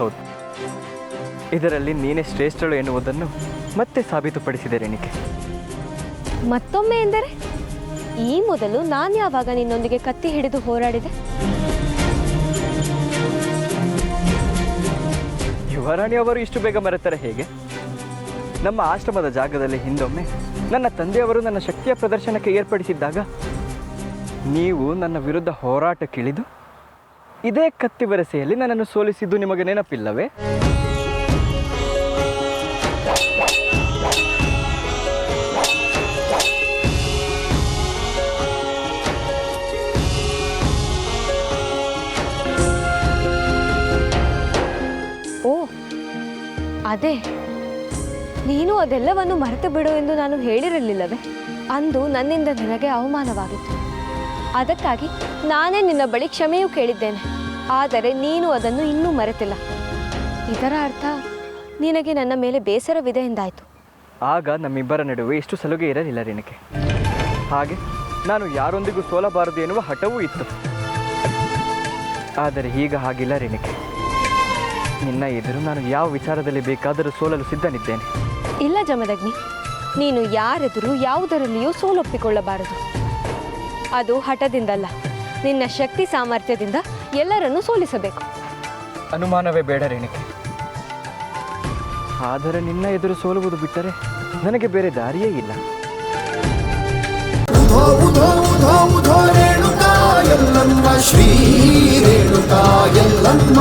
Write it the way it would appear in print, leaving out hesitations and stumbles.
ಹೌದು, ಇದರಲ್ಲಿ ನೀನೇ ಶ್ರೇಷ್ಠಳು ಎನ್ನುವುದನ್ನು ಮತ್ತೆ ಸಾಬೀತುಪಡಿಸಿದೆ ರೇಣಿಕೆ. ಮತ್ತೊಮ್ಮೆ ಎಂದರೆ ಈ ಮೊದಲು ನಾನು ಯಾವಾಗ ನಿನ್ನೊಂದಿಗೆ ಕತ್ತಿ ಹಿಡಿದು ಹೋರಾಡಿದೆ? ಯುವರಾಣಿಯವರು ಇಷ್ಟು ಬೇಗ ಮರೆತರೆ ಹೇಗೆ? ನಮ್ಮ ಆಶ್ರಮದ ಜಾಗದಲ್ಲಿ ಹಿಂದೊಮ್ಮೆ ನನ್ನ ತಂದೆಯವರು ನನ್ನ ಶಕ್ತಿಯ ಪ್ರದರ್ಶನಕ್ಕೆ ಏರ್ಪಡಿಸಿದ್ದಾಗ ನೀವು ನನ್ನ ವಿರುದ್ಧ ಹೋರಾಟಕ್ಕಿಳಿದು ಇದೇ ಕತ್ತಿ ವರಸೆಯಲ್ಲಿ ನನ್ನನ್ನು ಸೋಲಿಸಿದ್ದು ನಿಮಗೆ ನೆನಪಿಲ್ಲವೇ? ಓ ಅದೇ, ನೀನು ಅದೆಲ್ಲವನ್ನು ಮರೆತು ಬಿಡು ಎಂದು ನಾನು ಹೇಳಿರಲಿಲ್ಲವೇ? ಅಂದು ನನ್ನಿಂದ ನಿನಗೆ ಅವಮಾನವಾಗಿತ್ತು. ಅದಕ್ಕಾಗಿ ನಾನೇ ನಿನ್ನ ಬಳಿ ಕ್ಷಮೆಯೂ ಕೇಳಿದ್ದೇನೆ. ಆದರೆ ನೀನು ಅದನ್ನು ಇನ್ನೂ ಮರೆತಿಲ್ಲ. ಇದರ ಅರ್ಥ ನಿನಗೆ ನನ್ನ ಮೇಲೆ ಬೇಸರವಿದೆ ಎಂದಾಯಿತು. ಆಗ ನಮ್ಮಿಬ್ಬರ ನಡುವೆ ಎಷ್ಟು ಸಲುಗೆ ಇರಲಿಲ್ಲ ರೇಣಿಕೆ. ಹಾಗೆ ನಾನು ಯಾರೊಂದಿಗೂ ಸೋಲಬಾರದು ಎನ್ನುವ ಹಠವೂ ಇತ್ತು. ಆದರೆ ಈಗ ಹಾಗಿಲ್ಲ ರೇಣಿಕೆ. ನಿನ್ನ ಎದುರು ನಾನು ಯಾವ ವಿಚಾರದಲ್ಲಿ ಬೇಕಾದರೂ ಸೋಲಲು ಸಿದ್ಧನಿದ್ದೇನೆ. ಇಲ್ಲ ಜಮದಗ್ನಿ, ನೀನು ಯಾರೆದುರು ಯಾವುದರಲ್ಲಿಯೂ ಸೋಲೊಪ್ಪಿಕೊಳ್ಳಬಾರದು. ಅದು ಹಠದಿಂದಲ್ಲ, ನಿನ್ನ ಶಕ್ತಿ ಸಾಮರ್ಥ್ಯದಿಂದ ಎಲ್ಲರನ್ನೂ ಸೋಲಿಸಬೇಕು. ಅನುಮಾನವೇ ಬೇಡ ರೇಣಿಕೆ. ಆದರೆ ನಿನ್ನ ಎದುರು ಸೋಲುವುದು ಬಿಟ್ಟರೆ ನನಗೆ ಬೇರೆ ದಾರಿಯೇ ಇಲ್ಲ. ರೇಣುಕಾ ಎಲ್ಲಮ್ಮ ಶ್ರೀ ರೇಣುಕಾ ಎಲ್ಲಮ್ಮ